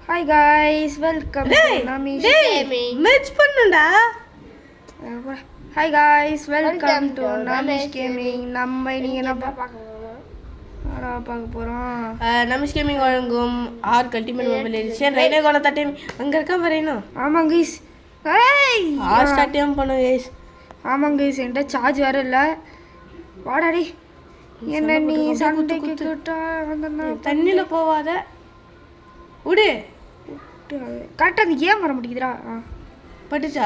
Hi guys, welcome to Namish gaming. Merge பண்ணுடா. Hi guys, welcome to Namish gaming. நம்ம இன்னைக்கு என்ன பார்க்க போறோம்? நமிஷ் கேமிங் வழங்கும் ஆர் அல்டிமேட் மொபைல் எடிஷன். ரைனே கோன தட்டேம் அங்க இருக்கா பாருங்க. ஆமாங்க गाइस. ஏய் ஆர் ஸ்டார்ட் பண்ணு गाइस. ஆமாங்க गाइस, என்கிட்ட சார்ஜ் வேற இல்ல. வாடாடி. என்ன நீ சண்டைக்கு கூட்டா வந்தனா தண்ணில போவாத. உடு. கரெக்டா அந்த கேம் வர மாட்டேங்குதுடா. பட்டுச்சா?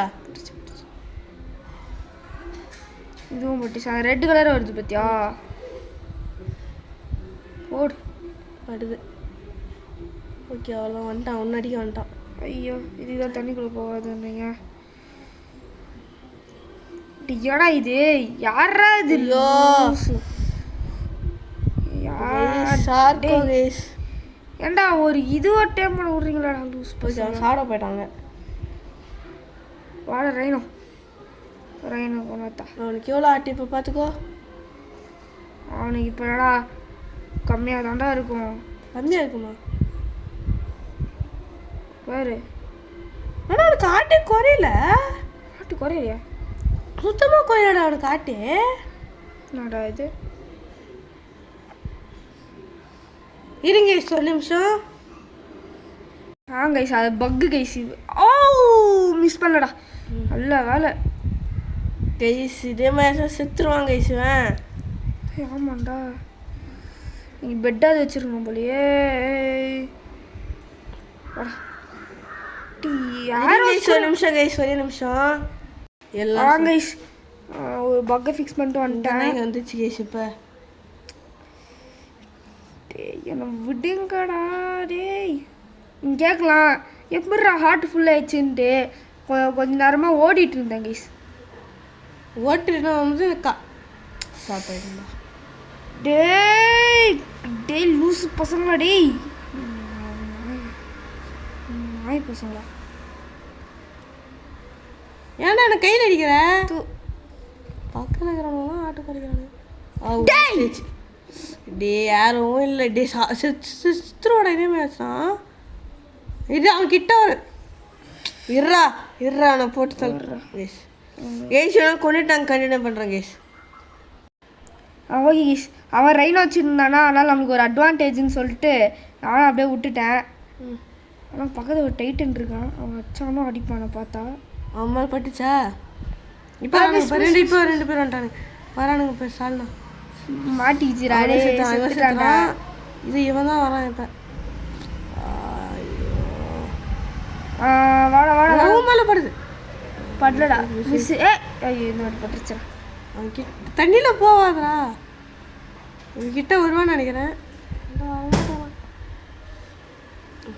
இதுவும் பட்டுச்சா? ரெட் கலர் வருது பத்தியா? ஓடு. படுது. ஓகே, அவ்வளோ வந்துட்டான். முன்னாடியே வந்துட்டான். ஐயோ, இதுதான் தண்ணிக்குள்ளே போகாதுன்னீங்க. ஏடா இது? யாரா இது? ஏண்டா ஒரு இது ஒரு டைம் பண்ண விட்றீங்களாடா? லூஸ் சாட போயிட்டாங்க. வாட ரைனோ போனாத்தா. அவனுக்கு எவ்வளோ ஆட்டி இப்போ பார்த்துக்கோ. அவனுக்கு இப்போ என்னடா கம்மியாக தாண்டா இருக்கும். கம்மியாக இருக்குமா? வேறு ஆனால் அவனுக்கு ஆட்டே குறையல. ஆட்டு குறையிலையா? சுத்தமாக குறையலடா அவனுக்கு ஆட்டு. என்னடா இது? இருங்க ஒரு நிமிஷம். கைஸ், அது பக்கு கைஸ். ஓ, மிஸ் பண்ணடா. நல்ல வேலை கைஸ். இதே மாதிரி செத்துருவான் கைஸுவேன். ஆமாண்டா, நீ பெட்டாவது வச்சிருக்கணும் போலியே. ஒரு நிமிஷம் கைஸ், ஒரே நிமிஷம். எல்லாம் கைஸ் ஒரு பக்கை ஃபிக்ஸ் பண்ணிட்டு வந்துட்டேன். இங்கே வந்துச்சு கைஸ். இப்போ என்னை விடுங்கடா டேய். நீ கேட்கலாம் எப்படிடா ஹார்ட் ஃபுல்லாகிடுச்சுன்ட்டு. கொஞ்ச நேரமாக ஓடிட்டு இருந்தேன் கைஸ். ஓட்டுனா வந்து சாப்பிட்டா டேய் லூசு பசங்களா டேய். நாய் பசங்களா? ஏன்னா எனக்கு கையில் அடிக்கிற பக்கம் இருக்கிறவங்களாம் ஆட்டு குறைக்கிறானு. டே யாரும் இல்லை. டே சித்திரோட இதே மேட்ச்தான் இது. அவன் கிட்ட வர இருறா அவனை போட்டு தள்ளுறான் கேஸ். கேஸ் கொண்டுட்டாங்க. கண்டினியூ பண்ணுறான் கேஸ். ஓகே கேஸ், அவன் ரைன் வச்சுருந்தானா, அதனால் நம்மளுக்கு ஒரு அட்வான்டேஜ்னு சொல்லிட்டு நானும் அப்படியே விட்டுட்டேன். ஆனால் பக்கத்தில் ஒரு டைட்டன் இருக்கான். அவன் வச்சானும் அடிப்பானை பார்த்தா. அவன் மேலே பட்டுச்சா? இப்போ ரெண்டு பேர் வந்துட்டானுங்க. வரானுங்க இப்போ சால்னா மாட்டிக்கிச்சுடாடே. இது இவன் தான் வரான் இப்போ. வாடா மேலே படுது. படலடா மிஸ். ஐயோ, இந்த மாதிரி பட்டுருச்சா? அவன் கிட்ட தண்ணியில் போவாதரா. கிட்ட வருவான்னு நினைக்கிறேன்.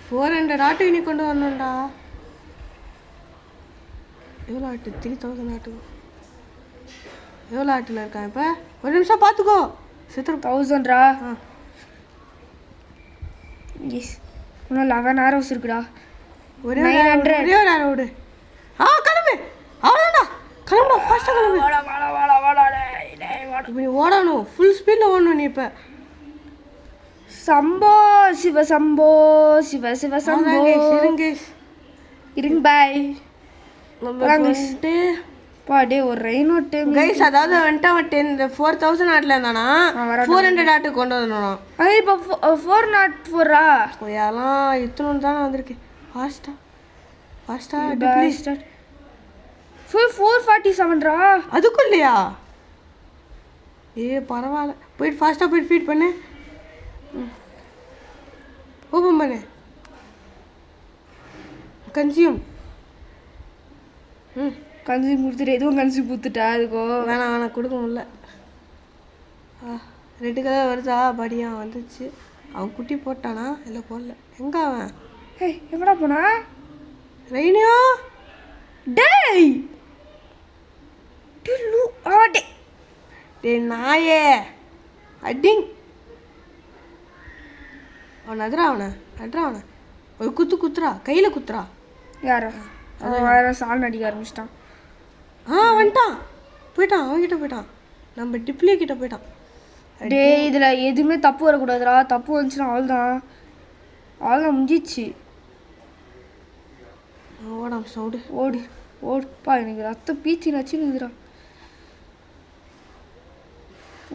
400 ஆட்டு இனி கொண்டு வரணும்டா. எவ்வளோ ஆட்டு? 3000 ஆட்டு. எவ்வளோ ஆட்டில் இருக்கான் இப்போ? ஒரு நிமிஷம் பார்த்துக்கோ. 1000 எஸ். இன்னும் 11 hours இருக்குடா. ஒரே ஒரு நேரம் விடு. கிளம்பு. அவ்வளோடா கிளம்புடா. ஃபாஸ்ட்டாக கிளம்பு. இப்படி ஓடணும். ஃபுல் ஸ்பீடில் ஓடணும் நீ இப்போ. சம்போ சிவ சம்போ சிவ சிவ சம்போ. இருங்க பாய். வந்துட்டு பாடே ஒரு ரெயின் ஓட்டு கைஸ். அதாவது வந்துட்டு அவன் 4000 ஆட்டில் இருந்தானா 400 ஆட்டுக்கு கொண்டு வரணும். இப்போ 404 அதெல்லாம் இத்தனை தானே வந்திருக்கு. ஃபாஸ்ட்டாக 447 அதுக்கும் இல்லையா? பரவாயில்ல. போயிட்டு ஃபாஸ்ட்டாக போயிட்டு ஃபீட் பண்ணு. ஓப்பன் பண்ணு. கன்சியூம் கொடுத்துட்டு எதுவும் கன்சியூம் கொடுத்துட்டா? அதுக்கோ வேணாம் கொடுக்க முடியல. ரெட்டு கலர் வருதா? படியா வந்துச்சு. அவன் குட்டி போட்டானா? இல்லை போடல. எங்க அவன்? எங்கடா போனா? ரெயினியோ டேய் டே நாயே அடிங். அவனை அட்ரா. ஒரு குத்துறா. கையில் குத்துறா. யாரா? அவன் வேற சால் அடிக்க ஆரம்பிச்சிட்டான். வந்துட்டான். போயிட்டான். அவன்கிட்ட போயிட்டான். நம்ம டிப்ளியே கிட்ட போயிட்டான். டே இதில் எதுவுமே தப்பு வரக்கூடாதுடா. தப்பு வந்துச்சுன்னா அவ்வளோதான் முடிஞ்சிச்சு. ஓடாம் சவுடு ஓடு ஓடுப்பா எனக்கு ரத்தம் பீச்சி நச்சுன்னுக்குறா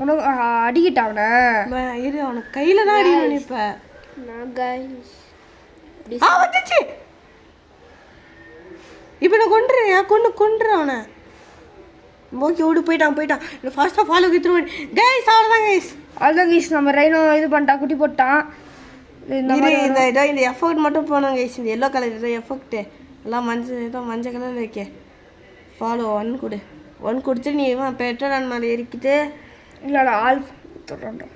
உனக்கு அடிக்கிட்டா அவனை இரு அவனுக்கு கையில் தான் அடிக்கணும் இப்போ நான் guys வந்துச்சு இப்போ நான் கொண்டுறியா கொண்டுற அவனை ஓகே ஓடு போயிட்டான் ஃபாஸ்ட்டாக ஃபாலோ கொடுத்துருவேன் கைஸ் அவ்வளோதான் கைஸ் அதுதான் கைஸ் நம்ம ரைனோ இது பண்ணிட்டான் குட்டி போட்டான் இந்த எஃபெக்ட் மட்டும் போனோம் கைஸ் இந்த எல்லோ கலர் ஏதோ எஃபெக்ட்டு எல்லாம் மஞ்சள் கலரில் இருக்கே ஃபாலோ 1 கொடு 1 கொடுத்து நீ பெட்ரோல் மேலே ஏறிக்கிட்டு இல்லைடா ஆள் தொடுறான்டா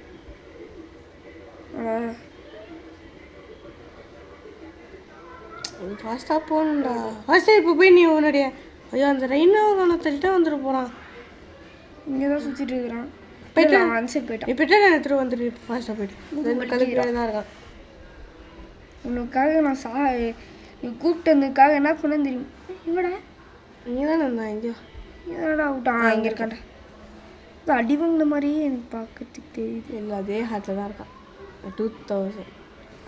ஃபாஸ்ட்டாக போகணும்டா ஃபஸ்ட்டு இப்போ போய் நீ உன்னுடைய ஐயோ அந்த ரெயினோ கணத்திட்ட வந்துட்டு போகிறான் இங்கே தான் சுற்றிட்டு இருக்கிறான் பெட்ரோல் அன்சைட் போயிட்டான் நீ பெட்ரோல் எடுத்துகிட்டு வந்துட்டு இப்போ ஃபாஸ்ட்டாக போயிட்டு கலர் தான் இருக்கான் உனக்காக நான் நீ கூப்பிட்டு வந்ததுக்காக என்ன பண்ணேன்னு தெரியும் இவடா நீ தானே இருந்தான் எங்கேயோ என்னடா விட்டான் இங்கே இருக்கான்டா இது அடி வாங்கின மாதிரியே எனக்கு பார்க்கறதுக்கு தெரியுது இல்லை அதே ஹார்ட்டில் தான் இருக்கான் 2000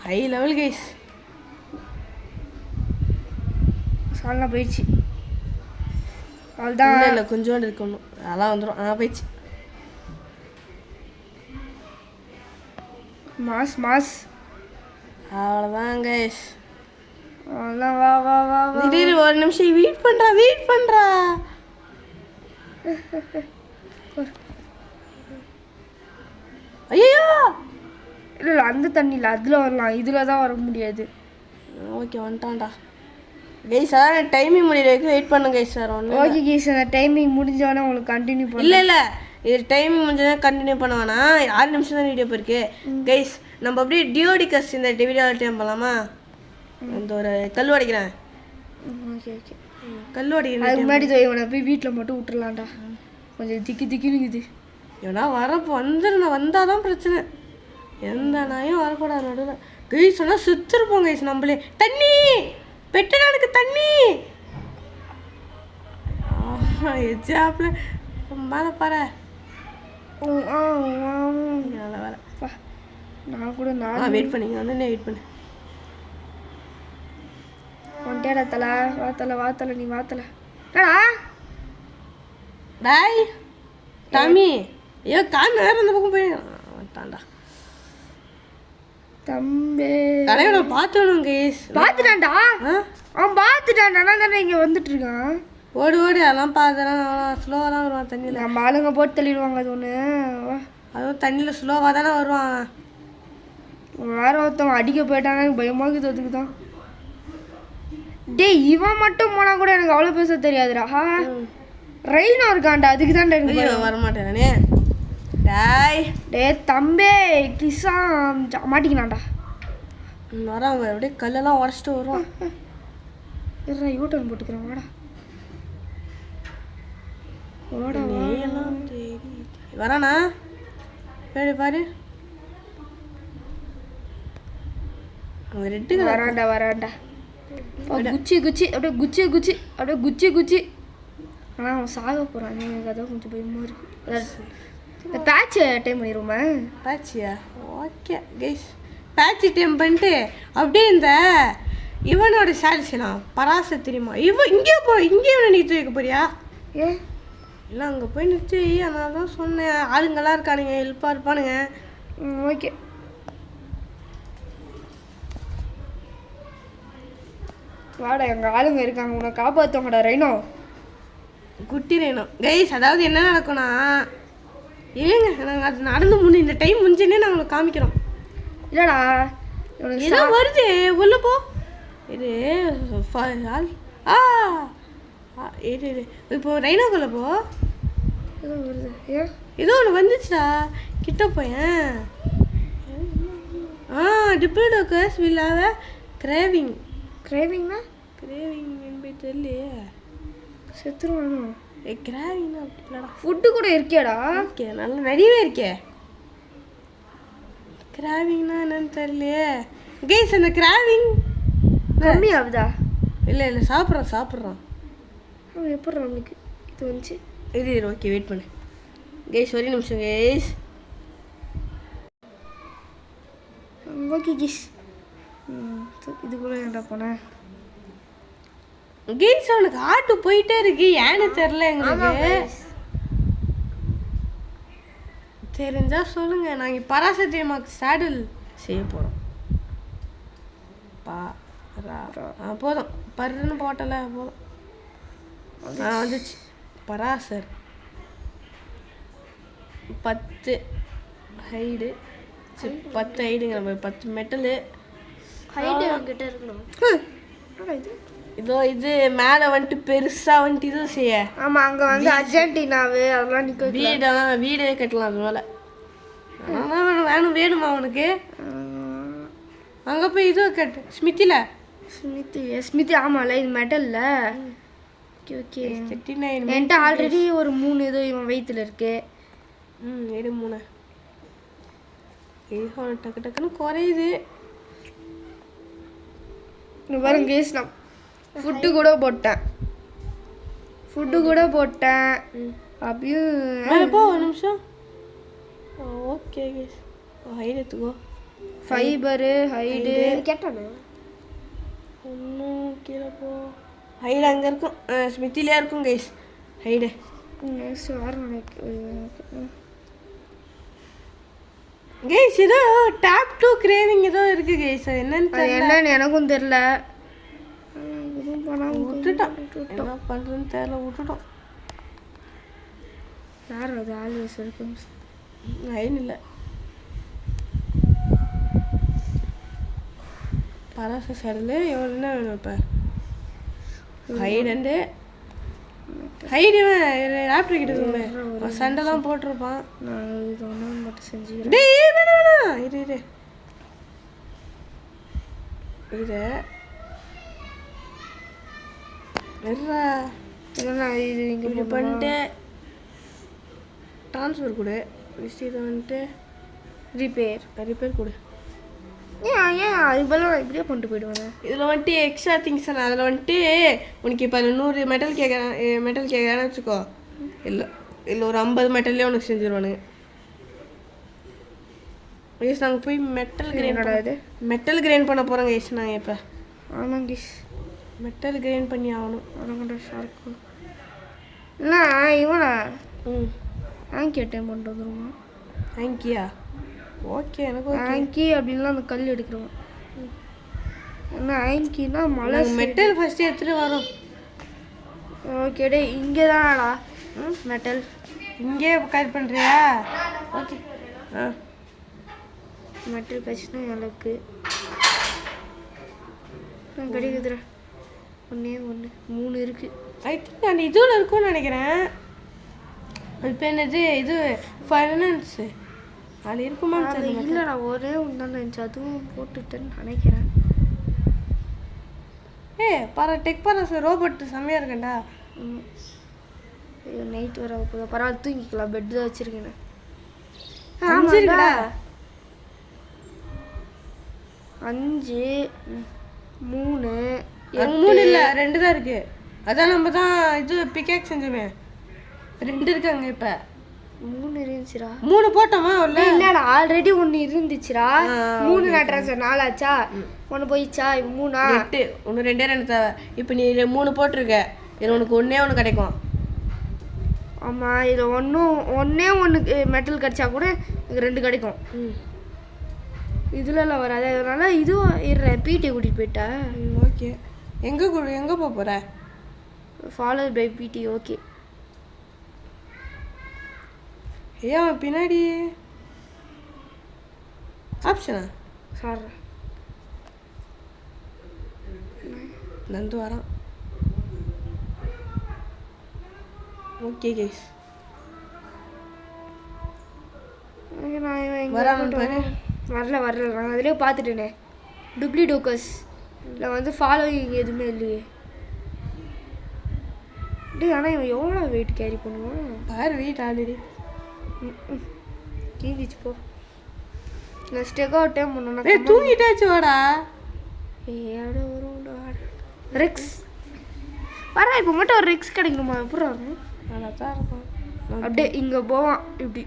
ஹை லெவல் கைஸ் சாலனா போயிடுச்சு அவள்தான் இல்லை கொஞ்சோண்டு இருக்கணும் அதெல்லாம் வந்துடும் போயிடுச்சு மாஸ் அவ்வளோதான் கைஸ் அவ்வளோதான் வா வா வா வா திடீர்னு ஒரு நிமிஷம் வெயிட் பண்ணுறா ஐயோ இல்லை அந்த தண்ணியில் அதில் வரலாம் இதில் தான் வர முடியாது ஓகே வந்துட்டான்டா கைஸ் சார் டைமிங் முடிகிற வரைக்கும் வெயிட் பண்ணுங்க கைஸ் சார் ஒன்று ஓகே கைஸ் அந்த டைமிங் முடிஞ்சவொடனே உங்களுக்கு கண்டினியூ பண்ண இல்லை இது டைமிங் முடிஞ்சதான் கண்டினியூ பண்ண வேணாம் 6 நிமிஷம் தான் வீடியோ போயிருக்கு கைஸ் நம்ம அப்படியே டியோடிகஸ் இந்த வீடியோ டைம் பண்ணலாமா இந்த ஒரு கல் உடைக்கிறேன் ஓகே ஓகே கல் உடைக்கிறேன் அதுக்கு முன்னாடி இவனை போய் வீட்டில் மட்டும் விட்டுறலாம்டா கொஞ்சம் திக்கின்னு இருக்குது ஏன்னா வரப்போ வந்தால் தான் பிரச்சனை எந்த நாயும் வரக்கூடாது நடுவில் கைஸ் சொன்னால் சுற்றிருப்போம் கைஸ் நம்மளே தண்ணி பெட்டனானுக்கு தண்ணி எஜாப்பில் மேலே பாரு நல்ல வேலை நான் கூட வெயிட் பண்ணிங்க வந்து வெயிட் பண்ணு ஒன்டேடா தலை வாத்தலை நீ வாத்தலை பாய் டாமி ஐயோ கான் வேற அந்த பக்கம் போய் வந்துட்டான்டா தம்பி தலைவனை பார்த்துணும் கேஸ் பார்த்துட்டான்டா அவன் பார்த்துட்டான்டா நான் தானே இங்கே வந்துட்டு இருக்கான் ஓடு அதெல்லாம் பார்த்துறான் ஸ்லோவாக தான் வருவான் தண்ணியில் நம்ம ஆளுங்க போட்டு தள்ளிடுவாங்க அது ஒன்று அதுவும் தண்ணியில் ஸ்லோவாக தானே வருவான் வேற ஒருத்தவங்க அடிக்க போயிட்டானா எனக்கு பயமாக்குது அதுக்கு தான் டேய் இவன் மட்டும் போனால் கூட எனக்கு அவ்வளோ பேச தெரியாதுடா ரெயினோ இருக்கான்டா அதுக்கு தான்டா எனக்கு வரமாட்டேன் நானே டாய் டே தம்பே கிசா மாட்டிக்கினான்டா வரான் அவன் அப்படியே கல்லெல்லாம் உடச்சிட்டு வருவான் இருடா யூட்டர்ன் போட்டுக்கிறேன் வாடா எல்லாம் வரானா பேடி பாரு அவன் ரெட்டு வரான்டா குச்சி அப்படியே குச்சி ஆனால் அவன் சாக போகிறான் எனக்கு அதான் கொஞ்சம் பயமாக இருக்கு இந்த பேட்ச் டைம் பண்ணிடுவோமா பேட்சியா ஓகே கைஸ் பேட்சி டைம் பண்ணிட்டு அப்படியே இந்த இவனோட சாடிச்சுலாம் பராச தெரியுமா இங்கே இவனை நிறுத்தி வைக்க போறியா ஏன் இல்லை அங்கே போய் நிறுத்தி ஆனால் தான் சொன்னேன் ஆளுங்கெல்லாம் இருக்கானுங்க ஹெல்ப்பாக இருப்பானுங்க ஓகே வாடா எங்கள் ஆளுங்க இருக்காங்க உன்னை காப்பாற்றுவாங்கடா ரெயினோ குட்டி ரெயினோ கைஸ் அதாவது என்ன நடக்கும்னா இல்லைங்க நாங்கள் அது நடந்து இந்த டைம் முடிஞ்சுன்னே நாங்கள் உங்களுக்கு காமிக்கிறோம் இல்லைடா ஏதோ வருது உள்ள போ இது இது இப்போ ரெயினோக்குள்ள போ ஏதோ வருது ஏன் ஏதோ ஒன்று வந்துச்சுடா கிட்ட போயேன் டிப்ளோடோக்கஸ் வில் ஹேவ் அ கிரேவிங் கிரேவிங்னா என்பது தெரியலையே செத்துருவானோ கிரேவிங்னா அப்படி இல்லைடா ஃபுட்டு கூட இருக்கியாடா ஓகே நல்லா நிறையவே இருக்கே கிராவிங்னா என்னன்னு தெரியலையே கேஸ் அந்த கிராவிங் கம்மி ஆகுதா இல்லை சாப்பிட்றான் அவன் எப்படி நம்மளுக்கு இது வந்துச்சு இது ஓகே வெயிட் பண்ணு கேஸ் ஒரு நிமிஷம் கேஸ் ஓகே கேஸ் இது கூட ஏன்டா போனேன் கேஸ் அவனுக்கு ஆட்டு போயிட்டே இருக்கு ஏன்னு தெரியல ஆமா எங்களுக்கு guys. தெரிஞ்சா சொல்லுங்க நாங்க பராசக்தி அம்மாக்கு சேடில் செய்ய போறோம் போதும் பருன்னு போட்டல போதும் வந்துச்சு பராசர் 10 ஹைடு 10 ஹைடுங்கிற மாதிரி 10 மெட்டலு ஹைட் என்கிட்ட இருக்கணும். என்னடா இது? இதோ இது மேலே வந்துட்டு பெருசா வந்துட்டு இது செய்ய ஆமா அங்க வந்து அர்ஜென்டினாவு அதெல்லாம் நிக்க வைக்கல. வீடே கட்டலாம் அது மேலே வேணும் வேணுமா அவனுக்கு அங்கே போய் இது கட்டு ஸ்மித்தில ஸ்மிதி ஆமால இது மெட்டல்ல. ஓகே ஓகே 39 என்கிட்ட ஆல்ரெடி ஒரு 3 இது இவன் வயித்துல இருக்கு. எடு 3 டக்கு டக்குன்னு குறையுது இங்க பாருங்க கேஸ் நான் ஃபுட்டு கூட போட்டேன் அப்படியும் மேலே போ ஒரு நிமிஷம் ஓகே கேஸ் ஹைட் எடுத்துக்கோ ஃபைபரு ஹைடு கேட்டானே ஒன்றும் கீழே போ ஹைடு அங்கே இருக்கும் ஸ்மித்திலே இருக்கும் கைஸ் ஹைடு கைஸ் ஏதோ டேப் 2 கிரேவிங் ஏதோ இருக்கு கைஸ் அது என்னன்னு தெரியல என்னன்னு எனக்கும் தெரியல. எதுவும் பண்ணாம விட்டுட்டோம் என்ன பண்ணுறதுன்னு தெரியல விட்டுட்டோம் யார் அது ஆல்வேஸ் இருக்கும் ஹைடு இல்லை பராச சடல் எவ்வளோ என்ன வேணும் இப்போ ஹைடு ஹைடு லேப்டாப் கிட்ட இருக்குமே சண்டை தான் போட்டிருப்பான் நான் இது ஒன்று மட்டும் செஞ்சுக்கிறேன். டேய் வேணாம் இரு இல்லைண்ணா இது இங்கே இப்படி பண்ணிட்டு ட்ரான்ஸ்ஃபர் கொடு இதை வந்துட்டு ரிப்பேர் கொடு ஏன் அது பதிலாக நான் இப்படியே கொண்டு போயிடுவேன். இதில் வந்துட்டு எக்ஸ்ட்ரா திங்ஸ் அதில் வந்துட்டு உனக்கு இப்போ 100 மெட்டல் கேட்குறான்னு வச்சுக்கோ இல்லை ஒரு 50 மெட்டல்லே உனக்கு செஞ்சிருவானுங்க. கைஸ் நாங்கள் போய் மெட்டல் கிரைண்ட் பண்ண போகிறோம் கைஸ் நாங்கள் இப்போ ஆமாம் கிஷ் மெட்டல் கிரைண்ட் பண்ணி ஆகணும் அதோட ஷார்க்கு இல்லை இவனா ஆங்கி அட்டைன் பண்ணிட்டு வந்துருமா ஆங்கியா ஓகே எனக்கு ஆங்கி அப்படின்லாம் அந்த கல் எடுக்கிறோம். என்ன ஆங்கினா மலை மெட்டல் ஃபஸ்ட்டு எடுத்துகிட்டு வரோம். ஓகே டே இங்கே தானாடா மெட்டல் இங்கே கட் பண்ணுறியா ஓகே மெட்டல் பிரச்சனை எனக்கு கிடைக்குதுடா 3 இருக்கு. ஐ திங்க் அந்த இதுவில் இருக்கும்னு நினைக்கிறேன். இப்போ என்னது இது ஃபைனான்ஸு அது இருக்குமான்னு தெரியல. இல்லைடா ஒரே ஒன்று தான் இருந்துச்சு அதுவும் போட்டுட்டேன்னு நினைக்கிறேன். டெக் பராஸ் ரோபோட் செம்மையாக இருக்கேன்டா. ஐயோ நைட் வர போதும் பரவாயில்ல தூங்கிக்கலாம் பெட் தான் வச்சுருக்கேன். 5 இருக்குடா 5 3 3 இல்லை 2 தான் இருக்கு. அதான் நம்ம தான் இது பிக்கேக் செஞ்சோமே 2 இருக்காங்க இப்போ 3 இருந்துச்சுடா 3 போட்டோமா இல்லை இல்லடா ஆல்ரெடி 1 இருந்துச்சுடா 3 நான் ட்ரான்ஸ்ஃபர் 4 ஆச்சா 1 போயிடுச்சா 3 8 ஒன்று 2 தேவை. இப்போ நீ 3 போட்டிருக்க இதில் உனக்கு ஒன்று கிடைக்கும். ஆமாம் இதில் ஒன்று மெட்டல் கிடச்சா கூட எனக்கு 2 கிடைக்கும். இதுலலாம் வராது அதனால இதுவும் பிடி கூட்டிகிட்டு போயிட்டா. ஓகே எங்கே போக போகிற ஃபாலோ பை பிடி ஓகே. ஏன் பின்னாடி ஆப்ஷனா சார் நந்து வரான். ஓகே கைஸ் வரல நான் அதிலே பார்த்துட்டேனே டூப்ளிடோக்கஸ் இல்லை வந்து ஃபாலோயிங் எதுவுமே இல்லையே. டேய் ஆனால் இவன் எவ்வளோ வெயிட் கேரி பண்ணுவான் பாரு வெயிட் ஆல்ரெடி தீங்கிச்சு போ. நான் ஸ்டெக் அவுட் டைம் பண்ணோன்னா தூங்கிட்டாச்சு வாடா. வரும்டா ரெக்ஸ் வரா இப்போ மட்டும் ஒரு ரெக்ஸ் கிடைக்கணுமா எப்படி இருக்கும் நல்லா தான் இருக்கும். அப்படியே இங்கே போவான் இப்படி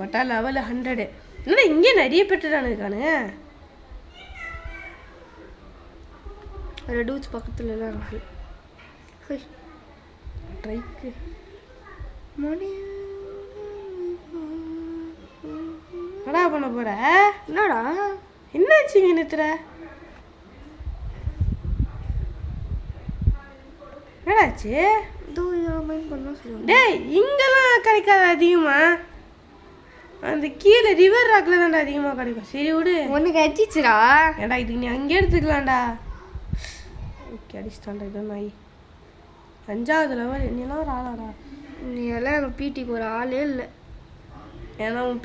பட்டா லெவல் 100 என்னடா இங்கே நிறைய பெற்றுட்டானு இருக்கானு. ரெடூஸ் பக்கத்துல எல்லாம் இருக்கு. ஹை. ட்ரைக்கு மணி என்னடா பண்ண போற? என்னடா என்னாச்சுங்க நிறுத்துற? என்னடாச்சு? இதோ இதெல்லாம் மைண்ட் பண்ணா சொல்லுவாங்க. டேய் இங்கெல்லாம் கிடைக்காது அதிகமா. அந்த கீழே ரிவர் ராக்ல தான்டா அதிகமாக கிடைக்கும். சரி விடு. ஒன்று கடிச்சிச்சுடா. ஏடா இதுக்கு நீ அங்கே எடுத்துக்கலாம்டா. ஓகே அடிச்சுட்டான்டா இதோ நாய். 5வது லெவல் என்னெல்லாம் ஒரு ஆளாடா. நீ எல்லாம் எங்கள் பிடிக்கு ஒரு ஆளே இல்லை. ஏன்னா உன்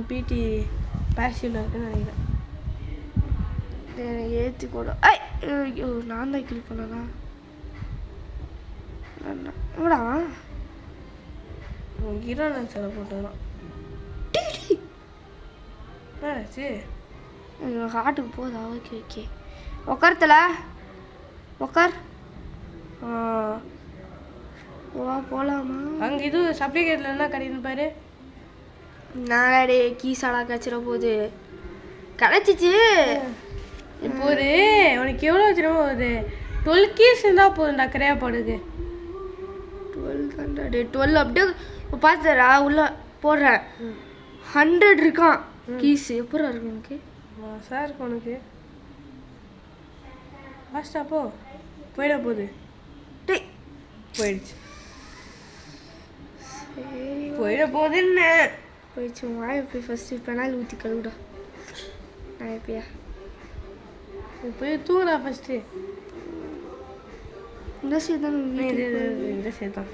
பிடி பேசிவில் இருக்குன்னு நினைக்கிறேன். எனக்கு ஏற்றி கூட ஐயோ நான் தான் கில் பண்ணனா. எங்கடா உன் ஹீரோன் சில போட்டுக்கிறான். என்னாச்சு? ஹார்ட்டுக்கு போதா? ஓகே ஓகே உக்காரத்துல உக்கார். வா போகலாமா? அங்கே இது சப்ளிகேட்டில் என்ன கிடைக்குதுன்னு பாரு. நாளே கீசாடா கச்சிட போகுது. கிடச்சிச்சு. இப்போ ஒரு உனக்கு எவ்வளோ தெரியுமா வருது? 12 கீஸ் இருந்தால் போதும்டா கிரையாப்பாடுக்கு. 12 தான்டா. 12 அப்படியே பார்த்துடா உள்ள போடுறேன். 100 இருக்கான் கீஸ். எப்படா இருக்கு எனக்கு? சார் இருக்கு உனக்கு. ஃபாஸ்டா போ. போயிட போகுது. டேய் போயிடுச்சு. சரி போயிட போகுது என்ன? போயிடுச்சு. வாயை போய் ஃபஸ்ட்டு பெனால் ஊற்றி கழுவிடா. நான் எப்பயா போய் தூங்குடா ஃபஸ்ட்டு. இந்த சைடு தான் இந்த சைடு தான்.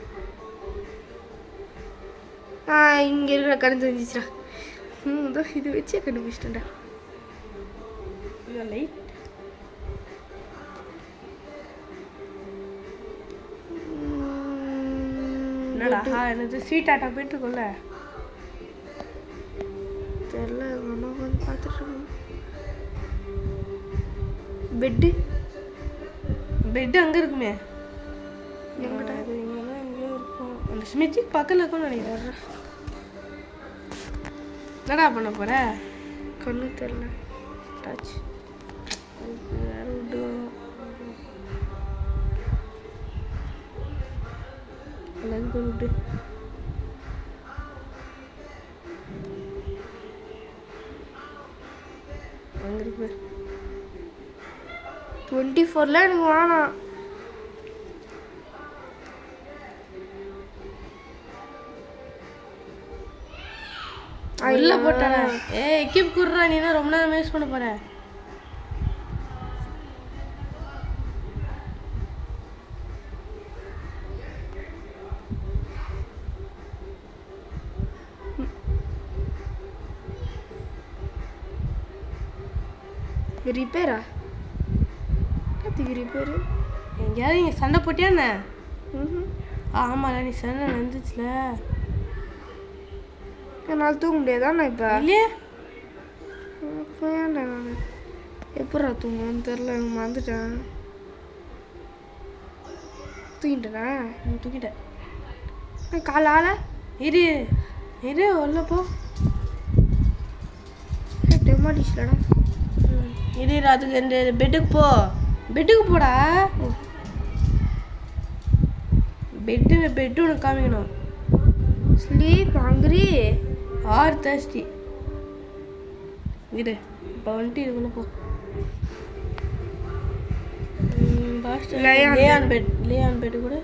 இங்கே இருக்கிற கண்டு வந்துச்சுடா. இதோ இது வச்சே கண்டுபிடிச்சிட்டேன்டா. லைட் என்னடா என்னது ஸ்வீட் ஆட்டா போயிட்டு இருக்கோம்ல. தெரில எங்கள் அம்மா வந்து பார்த்துட்ருக்கோம். பெட்டு அங்கே இருக்குமே. எங்கிட்ட இங்கெல்லாம் எங்கேயோ இருக்கும். அந்த ஸ்மித்திக்கு பக்கத்தில் இருக்கும்னு நினைக்கிறேன். என்னடா பண்ண போகிற? கண்ணு தெரில. டச் வேற விட்டு எல்லாரும் போய் விட்டு. அங்கே இருக்கு 24ல எனக்கு வேணாம். உள்ள போட்டானே. எக்யூப் குடுறா. நீ தான் ரொம்ப நேரம் வேஸ்ட் பண்ண போற. ரிப்பேரா? அதுக்கு ரிப்பேரு எங்கேயாவது இங்கே சண்டை போட்டியா என்ன? ம். ஆமாடா நீ சண்டை நடந்துச்சுல. என்னால் தூங்க முடியாதா நான் இப்போ? இல்லையே. இப்போ ஏன்டா நான் எப்படா தூங்கணும்னு தெரில. எனக்கு மறந்துட்டேன். தூங்கிட்டேனா? தூக்கிட்டேன். கால ஆள இரு இரு உள்ள போ. டெமாடிஷ்லடா. இரு அதுக்கு இந்த பெட்டுக்கு போ. பெட்டுக்கு போடா. பெட்டு உனக்கு காமிக்கணும். Sleep hungry or thirsty. இரு இப்போ வந்துட்டு இதுக்குள்ள போ. லேயான் பெட்டு கூட.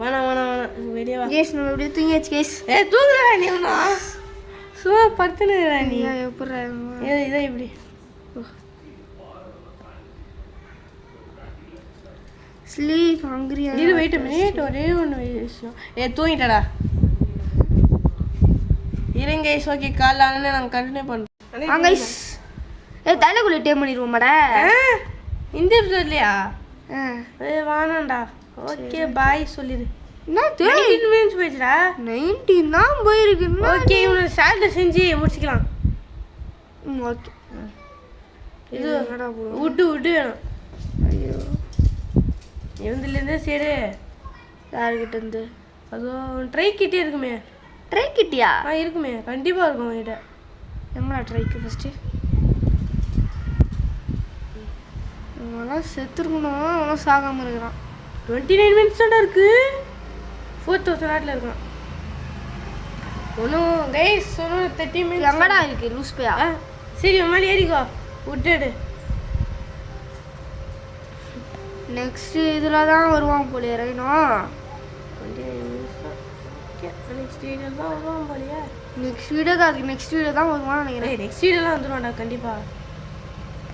வேணாம் வெளியே வா. கேஸ் நம்ம அப்படியே தூங்கியாச்சு கேஸ். தூங்குறா நீ ஒன்றா சும்மா படுத்துனுறா நீ. எப்படா இதான் இப்படி. Sleep hungry. இரு வெயிட் மினிட் ஒரே ஒன்று விஷயம். தூங்கிட்டடா. இருங்க ஐஸ் ஓகே கால் ஆனால் நாங்கள் கண்டினியூ பண்ணுறோம். வாங்க ஐஸ். தலைக்குள்ளே டேம் பண்ணிடுவோமாடா இந்த எபிசோட்லையா? ஆ வானாண்டா. ஓகே பாய் சொல்லிடு. என்ன 19 மினிட்ஸ் போயிடுச்சுடா. 19 தான் போயிருக்குன்னா ஓகே இவனை சேலரி செஞ்சு முடிச்சுக்கலாம். ஓகே இது என்னடா போடுவோம்? விட்டு வேணும். ஐயோ இவந்துலேருந்தே சரி. யாருக்கிட்ட இருந்து? அதுவும் ட்ரை கிட்டே இருக்குமே. ட்ரை கிட்டியா? இருக்குமே கண்டிப்பாக இருக்கும் உங்ககிட்ட. எங்கடா ட்ரைக்கு ஃபஸ்ட்டு? அவன் செத்துருக்கணும், அவனும் சாகாமல் இருக்கிறான். 29 minutes தான் இருக்கு. 4000 ஆட்டில் இருக்கான். ஒன்றும் கைஸ் ஒன்றும் 30 minutes. எங்கடா இருக்கு லூஸ் பையா? சரி மேலே ஏறிக்கோ விட்டுடு. நெக்ஸ்ட் இதில் தான் வருவான் போலியே ரைனோ. 29 minutes தான். ஓகே நெக்ஸ்ட் வீடியோ தான் வருவான் போலியே. நெக்ஸ்ட் வீடியோக்கு அதுக்கு நெக்ஸ்ட் வீடியோ தான் வருவான்னு நினைக்கிறேன். நெக்ஸ்ட் வீடியோலாம் வந்துடுவான்டா கண்டிப்பாக.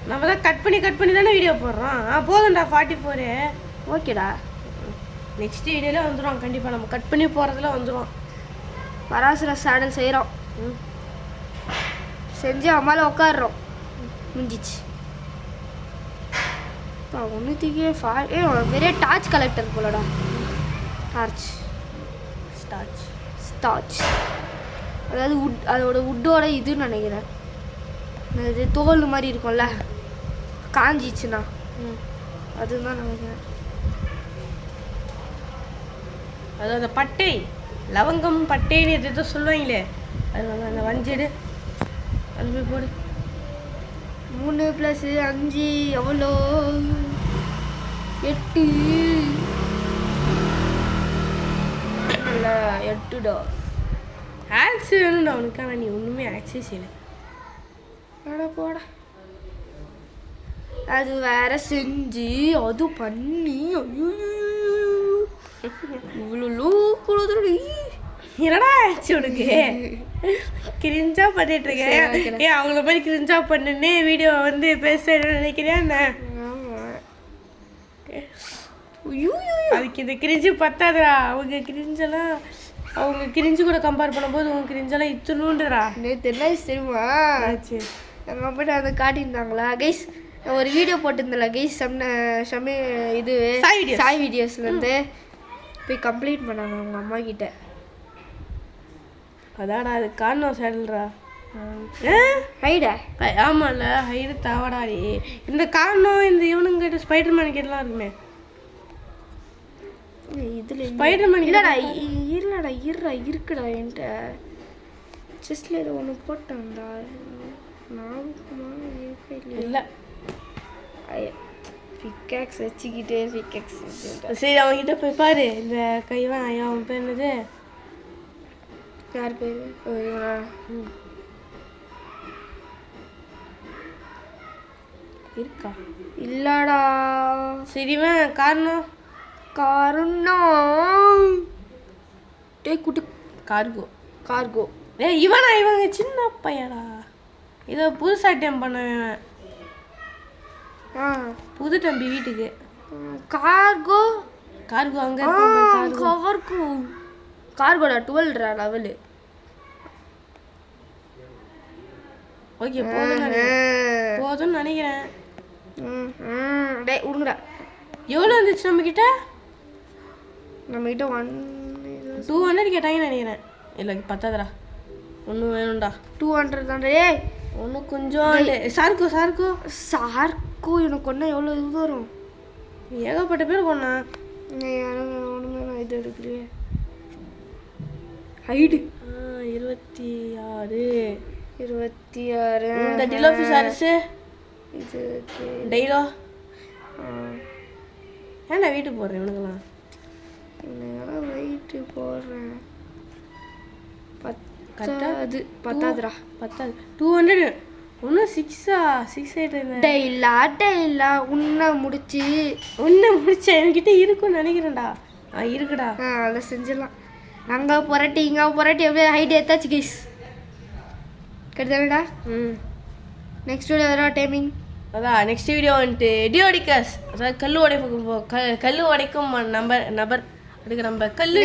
நம்ம தான் கட் பண்ணி தானே வீடியோ போடுறோம். போதும்டா 44. ஓகேடா, நெக்ஸ்ட் வீடியோவில் வந்துடுவான் கண்டிப்பாக. நம்ம கட் பண்ணி போகிறதுல வந்துடுவான். பராசர சேடல் செய்கிறோம், செஞ்சு அம்மால உட்காடுறோம், முடிஞ்சிச்சு. ஒன்றுத்திக்கே பெரிய டார்ச் கலெக்டர் போலடா. டார்ச் ஸ்டார்ச் அதாவது உட், அதோட உட்டோட இதுன்னு நினைக்கிறேன். இது தோல் மாதிரி இருக்கும்ல, காஞ்சிச்சுண்ணா அதுதான் நினைக்கிறேன். அது அந்த பட்டை லவங்கம் பட்டைன்னு எதோ சொல்லுவாங்களே, அதனால அந்த வஞ்சிடு அது போய் போடு. 3 + 5 எவ்வளோ? 8. இல்லை 8டா. ஆக்ஸ் வேணும்டா அவனுக்கு. ஆனால் நீ ஒன்றுமே ஆக்சஸ் இல்லை. போட அது வேற செஞ்சு அது பண்ணி இவ்வளோ கொடுத்துரு. என்னடா ஆச்சு உனக்கு? கிரிஞ்சா பண்ணிட்டு இருக்கேன். அவங்கள மாதிரி கிரிஞ்சா பண்ணுன்னே வீடியோ வந்து பேச நினைக்கிறியா என்ன? அதுக்கு இந்த கிரிஞ்சு பத்தாதுடா. அவங்க கிரிஞ்செல்லாம் அவங்க கிரிஞ்சு கூட கம்பேர் பண்ணும்போது உங்க கிரிஞ்செல்லாம் இத்துணுன்றா. நேற்று என்ன தெரியுமா ஆச்சு? எங்கள் போய்ட்டு அதை காட்டியிருந்தாங்களா கைஸ், ஒரு வீடியோ போட்டிருந்தல கைஸ், செம்ம இது சாய் வீடியோஸ்லேருந்து போய் கம்ப்ளீட் பண்ணாங்க அவங்க அம்மா கிட்ட. அதாடா அது காரணம் சேடல்ரா. ஹைடா? ஆமாம்ல ஹைடு தாவடாடி. இந்த காரணம் இந்த இவனுங்க கிட்ட ஸ்பைடர்மேன் கிட்டலாம் இருக்குமே. இதில் ஸ்பைடர்மேன் இல்லைடா இருக்குடா என்கிட்ட. செஸ்ல இதை ஒன்று போட்டான்டா, இல்லை பிக்காக்ஸ் வச்சுக்கிட்டே பிக்காக்ஸ். சரி அவன்கிட்ட போய் பாரு. இந்த கைவன் அவன் பேர் என்னது? யார் பேர்? இருக்கா? இல்லடா. சரிவன் காரணம் குட்டு கார்கோ. இவங்க சின்ன பையடா. இதை புதுசாக டைம் பண்ணவன். புது தம்பி வீட்டுக்கு கார்கோ அங்கே கார்கோடா 12 லெவலு. ஓகே போதும்னு நினைக்கிறேன். டேய் விடுங்கடா. எவ்வளோ வந்துச்சு நம்மக்கிட்ட? 200 கேட்டாங்கன்னு நினைக்கிறேன். இல்லை பத்தாதரா, ஒன்றும் வேணும்டா. 200 தான்டா. டேய் ஒன்றும் கொஞ்சம் சார்க்கோ எனக்கு ஒன்றா எவ்வளோ இது வரும்? ஏகப்பட்ட பேர் கொண்டா. ஒன்றுமே நான் இது எடுக்கலையே. ஹைடு 26 இந்த டிலோஃபிஸ் அரசு இது டெய்லோ. ஏன்டா வீட்டுக்கு போடுறேன் இவனுங்களாம்? வெயிட்டு போடுறேன். பத்தாதுரா. 200 ஒன்றும் 6 டெய்லா உன்னை முடிச்சு என்கிட்ட இருக்குன்னு நினைக்கிறேன்டா. இருக்குடா. அதை செஞ்சிடலாம். அங்கே புரட்டி இங்கே புரட்டி அப்படியே ஹைட் ஏத்தாச்சு கைஸ். கெடுதானடா. நெக்ஸ்ட் வீடியோ வர டைமிங் அதான். நெக்ஸ்ட் வீடியோ வந்துட்டு டியோடிகஸ், அதாவது கல் உடைக்கும் நபர். அதுக்கு நம்ம கல்லு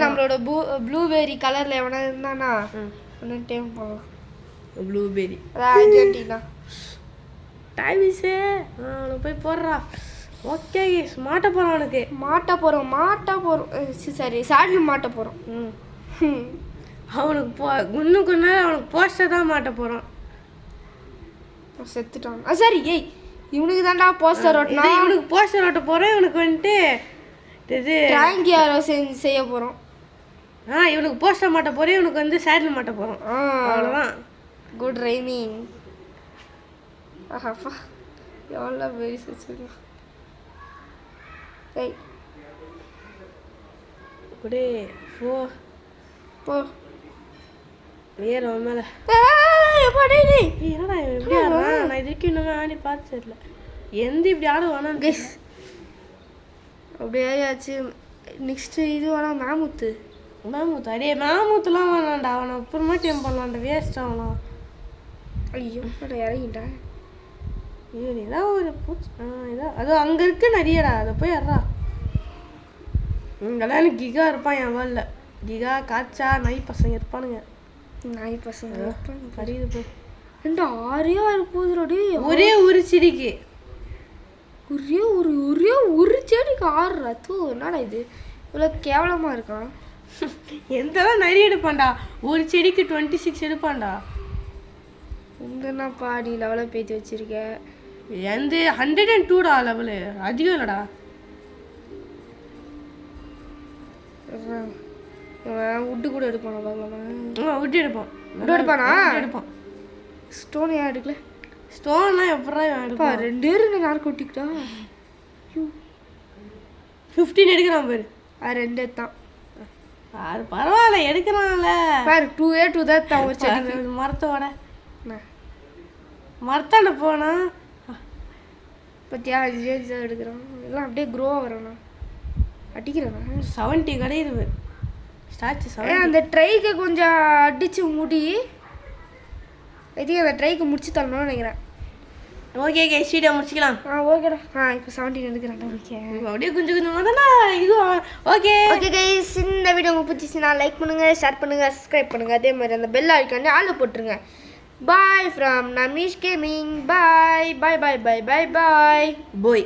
நம்மளோட ப்ளூபெர்ரி கலரில் எவனா இருந்தானா டைம் போகலாம். ப்ளூபெர்ரி அதான் அர்ஜென்டினா டைமிஸு அவனுக்கு போய் போடுறா. ஓகே மாட்ட போகிறோம். அவனுக்கு மாட்ட போகிறோம். சரி சாடில் மாட்ட போகிறோம். அவனுக்கு இன்னும் கொஞ்ச நேரம் அவனுக்கு போஸ்டர் தான் மாட்ட போகிறோம். செத்துட்டான். சரி ஏய் இவனுக்கு தான்டா போஸ்டர் ஓட்டணும். இவனுக்கு போஸ்டர் ஓட்ட போகிறோம். இவனுக்கு வந்துட்டு இது ட்ராயிங் யாரோ செய்ய போகிறோம். இவனுக்கு போஸ்டர் மாட்ட போகிறேன். இவனுக்கு வந்து சேடில் மாட்ட போகிறோம். அவ்வளோதான். Good rhyming. ஆஹாப்பா எவ்வளோ பெரிய வச்சுருக்கோம். ஏய் குடே போ போ ஏறு அவன் மேலே எப்பா டேய் டேய் என்னடா இவன் எப்படி ஆடுறான் நான் இதுக்கு இன்னுமே ஆடி பார்த்து தெரியல எந்த இப்படி ஆடுவானான்னு கைஸ் அப்படியே ஆச்சு நெக்ஸ்ட் இது வேணா மேமுத்து மேமூத்து அடே மேமூத்துலாம் வேணாண்டா அவனை அப்புறமா டேம் பண்ணலான்டா வேஸ்ட் ஆகலாம் ஐயோ அட இறங்கிட்டேன் ஐயோ இதான் ஒரு பூச்சி இதான் அது அங்கே இருக்கு நிறையடா அதை போய் ஏறா இங்கெல்லாம் எனக்கு கிகா இருப்பான் என் வரல கிகா காச்சா நாய் பசங்க இருப்பானுங்க நாய் பசங்க கடிது போய் ரெண்டு 6 போகுதுடி ஒரே ஒரு செடிக்கு ஒரே ஒரு செடிக்கு 6 தூ என்னடா இது இவ்வளோ கேவலமா இருக்கான் எந்தெல்லாம் நிறைய எடுப்பான்டா ஒரு செடிக்கு 26 எடுப்பான்டா உங்கன்னா பாடி லெவலில் பேத்தி வச்சிருக்க எந்த 102டா லெவலு அதிகம் இல்லைடா இவன் உட்டு கூட எடுப்பானா பார்க்கலாமா விட்டு எடுப்பான் உட்டு எடுப்பானா எடுப்பான் ஸ்டோன் ஏன் எடுக்கல ஸ்டோன்லாம் எப்படா இவன் அப்பா எடுப்பான் 2 நார் கொட்டிக்கிட்டா 15 எடுக்கிறான் பேர் அது 2 தான் அது பரவாயில்ல எடுக்கிறான்ல பாரு 2 தான் ஒரு செடி மரத்தோட மரத்தாண்ட போனா பத்தியா தான் எடுக்கிறான் எல்லாம் அப்படியே க்ரோ ஆகிறானா அடிக்கிறானா 70 கிடையாது ஸ்டாச்சு 70 அந்த ட்ரைக்கு கொஞ்சம் அடிச்சு முடி அந்த ட்ரைக்கு முடிச்சு தரணும்னு நினைக்கிறேன் ஓகே வீடியோ முடிச்சுக்கலாம் ஓகேடா இப்போ 17 எடுக்கிறேன்டா ஓகே அப்படியே கொஞ்சம் கொஞ்சமாக தானே இது ஓகே ஓகே கைஸ் இந்த வீடியோ உங்களுக்கு பிடிச்சிச்சுன்னா லைக் பண்ணுங்கள் ஷேர் பண்ணுங்கள் சப்ஸ்கிரைப் பண்ணுங்கள் அதே மாதிரி அந்த பெல் ஐக்கானே ஆள் போட்டுருங்க பாய் ஃப்ரம் நமீஷ் கேமிங் பாய் பாய் பாய் பாய் பாய் பாய் போய்